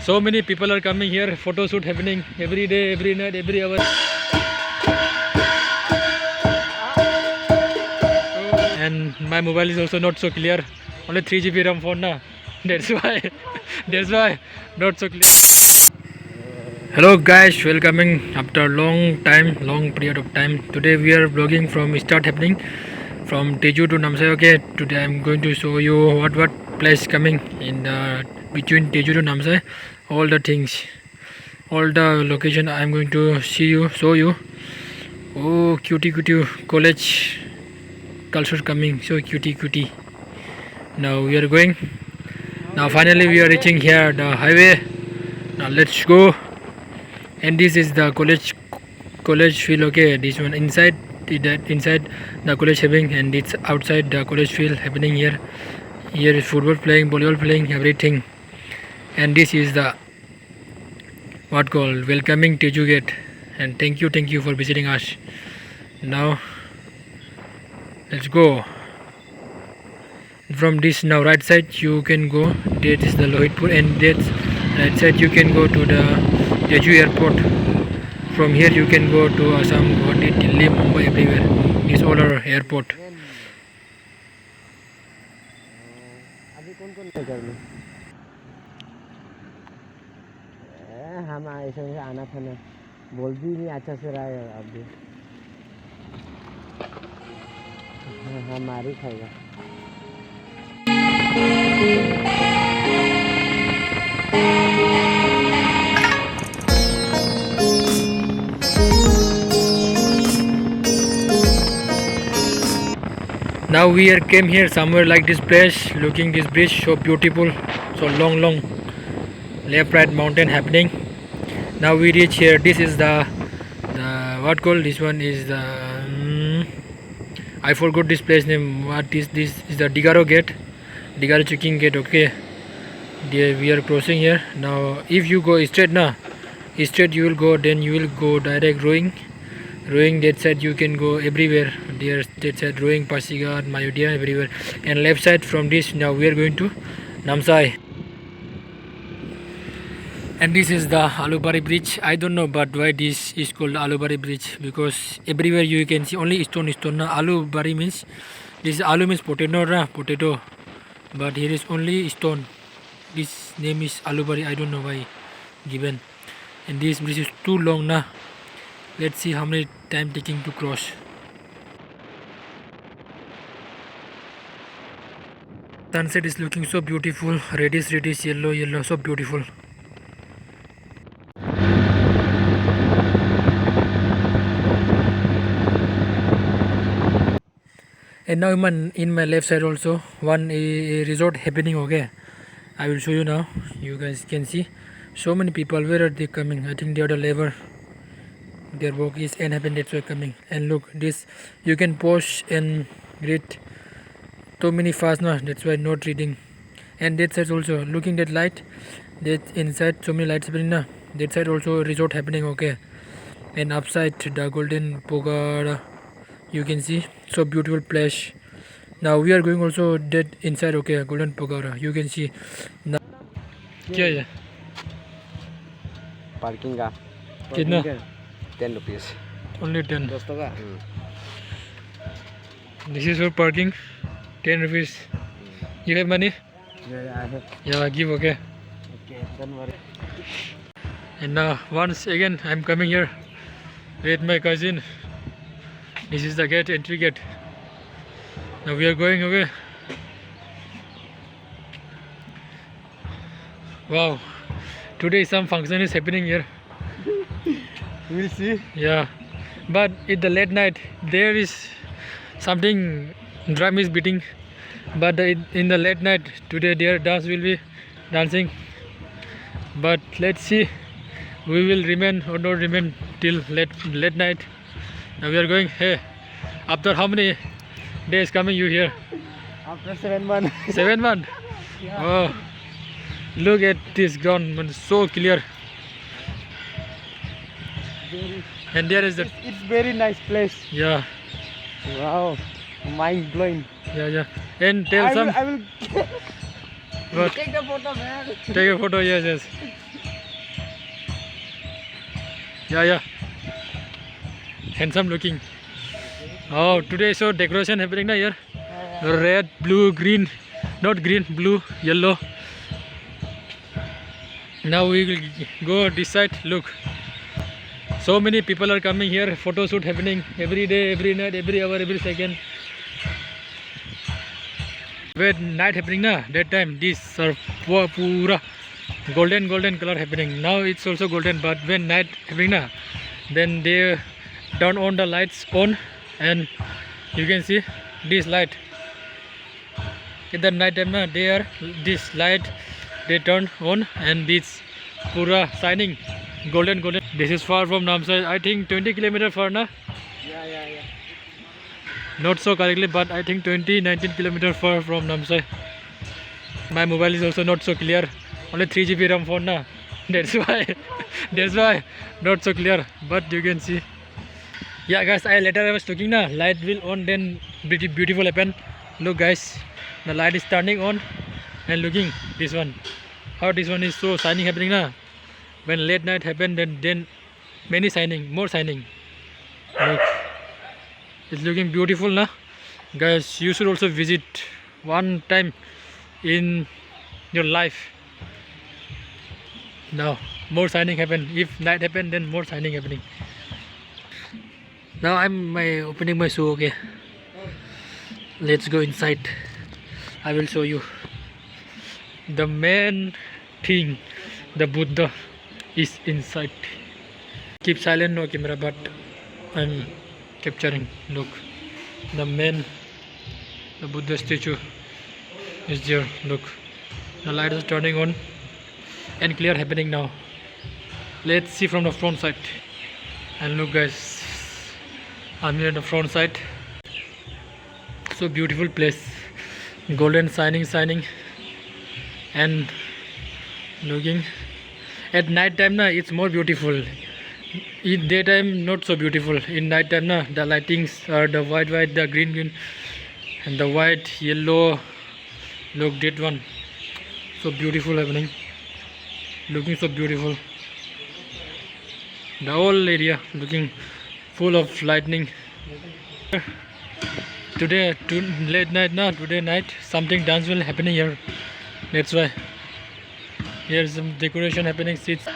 So many people are coming here. Photo shoot happening every day, every night, every hour. And my mobile is also not so clear. Only 3 GB RAM phone na. That's why. That's why not so clear. Hello guys, welcoming after long time, long period of time. Today we are vlogging from Start Happening from Teju to Namsai. Okay, today I'm going to show you what place coming in between Teju to Namsai. All the things, all the location I'm going to show you. Oh, cutie college culture coming, so cutie. Now we are going. Now finally we are reaching here the highway. Now let's go. And this is the college field. Okay, this one inside inside the college having, and it's outside the college field happening here. Here is football playing, volleyball playing, everything. And this is the what called welcoming Teju gate. And thank you for visiting us. Now let's go. From this now right side you can go. That is the Lohitpur, and that's right side you can go to the Teju airport. From here you can go to Assam, Guwahati, Delhi, Mumbai, everywhere. It's all our airport. अभी कौन कौन है घर में? हम ऐसे आना था ना, बोल भी नहीं अच्छा से रहा है अभी. हमारी खाएगा. Now we came here somewhere like this place, looking this bridge so beautiful, so long left right mountain happening. Now we reach here. This is the what called, this one is the I forgot this place name. What is this? Is the Digaro gate, Digaro checking gate. Okay, there we are crossing here. Now if you go straight you will go, then you will go direct rowing that side you can go everywhere. There that side rowing, Pasighat, Mayodhya, everywhere. And left side from this now we are going to Namsai. And this is the Alubari bridge. I don't know but why this is called Alubari bridge, because everywhere you can see only stone. Alubari means, this alu means potato, but here is only stone. This name is Alubari. I don't know why given. And this bridge is too long na. Let's see how many time taking to cross. Sunset is looking so beautiful, reddish, yellow, so beautiful. And now in my left side also one resort happening. Okay, I will show you now. You guys can see so many people. Where are they coming? I think they are the labor. Their work is and happen, that's why coming. And look, this you can post and read so many fast now, that's why not reading. And that side also looking that light, that inside so many lights happening now. That side also resort happening. Okay, and upside the golden pagoda you can see, so beautiful place. Now we are going also that inside. Okay, golden pagoda you can see now. क्या है parking का कितना? 10 rupees. Only 10. दोस्तों का. This is for parking, 10 rupees. You have money? Yeah, I have. Yeah, give. Okay. Okay, don't worry. And now once again I'm coming here with my cousin. This is the gate, entry gate. Now we are going. Okay. Wow, today some function is happening here. We'll see. Yeah, but in the late night there is something, drum is beating. But in the late night today their dance will be dancing. But let's see, we will remain or not remain till late night. Now we are going. Hey, after how many days coming you here? After 7 months. 7 months. Yeah. Oh, look at this ground, man, so clear. And there is the It's very nice place. yeah. Wow, mind blowing. Yeah. And tell some. I will What? take the photo, man. Take a photo. Yes. Yeah. Handsome looking. Oh, today so decoration happening na here. Red, blue, green. Not green, blue, yellow. Now we will go this side. Look. So many people are coming here. Photo shoot happening every day, every night, every hour, every second. When night happening na, that time this are pura golden color happening. Now it's also golden, but when night happening na, then they turn on the lights on, and you can see this light. In the night time na, they are this light they turn on, and this pura shining golden. This is far from Namsai. I think 20 kilometers far na. Yeah. Not so correctly, but I think 19 kilometers far from Namsai. My mobile is also not so clear. Only 3 GB RAM phone na. That's why not so clear. But you can see. Yeah, guys. I was talking na. Light will on, then beautiful happen. Look, guys. The light is turning on, and looking this one. How this one is so shining happening na. When late night happen, then many shining, more shining. Look. It's looking beautiful na. Guys, you should also visit one time in your life. Now more shining happen. If night happen, then more shining happening. Now I'm opening my shoe. Okay, let's go inside. I will show you the main thing. The Buddha is inside. Keep silent, no camera, but I'm capturing. Look, the Buddha statue is there. Look, the light is turning on and clear happening now. Let's see from the front side. And look, guys, I'm here at the front side. So beautiful place, golden shining, and looking at night time na, it's more beautiful. In daytime not so beautiful. In night time na, the lightings are the white, the green, and the white, yellow. Look, that one so beautiful happening, looking so beautiful. The whole area looking full of lightning. Today late night na, today night something dance will happening here. That's why here's some decoration happening. Seats.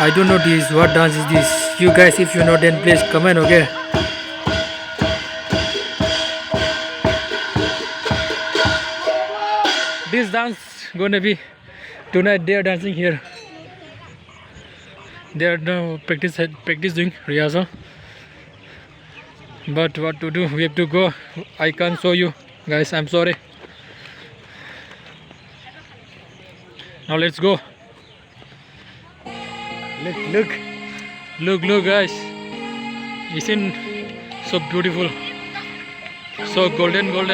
I don't know this. What dance is this? You guys, if you know, then please comment. Okay. This dance gonna be tonight. They are dancing here. They are now practice doing Riyaza. But what to do? We have to go. I can't show you, guys. I'm sorry. Now let's go. Look, guys. Isn't so beautiful? So golden. Look,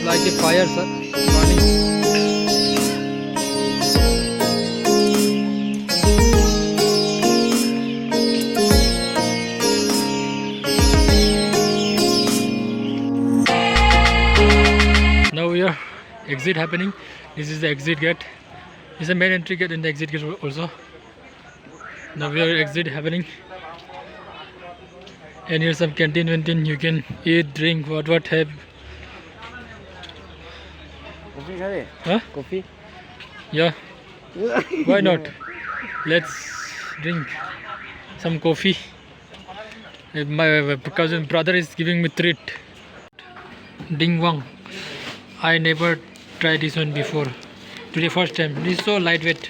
like a fire, sir. Burning. Now we are exit happening. This is the exit gate. This is the main entry gate and the exit gate also. Now we are exit happening. And here's some canteen. You can eat, drink, what have. Coffee? Huh? Coffee? Yeah. Why not? Let's drink some coffee. My cousin brother is giving me treat. Ding Wang. I never tried this one before. Today first time. This is so lightweight.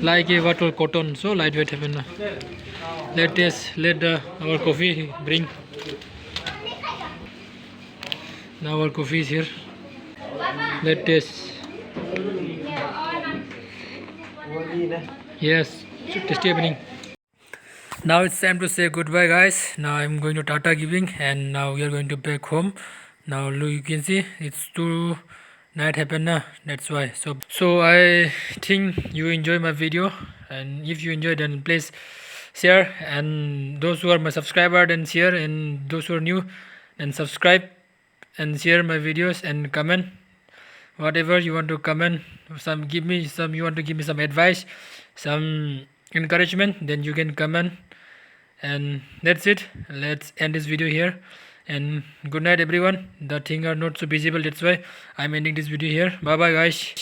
Like a water cotton. So lightweight happen. Let our coffee bring. Now our coffee is here. Let's taste. Yes, tasty happening. Now it's time to say goodbye, guys. Now I'm going to Tata giving, and now we are going to back home. Now look, you can see it's 2 night happen na. That's why. So I think you enjoy my video, and if you enjoy, then please share, and those who are my subscriber then share, and those who are new then subscribe and share my videos and comment whatever you want to comment. Some give me some, you want to give me some advice, some encouragement, then you can comment. And that's it, let's end this video here, and good night everyone. The thing are not so visible, that's why I'm ending this video here. Bye bye guys.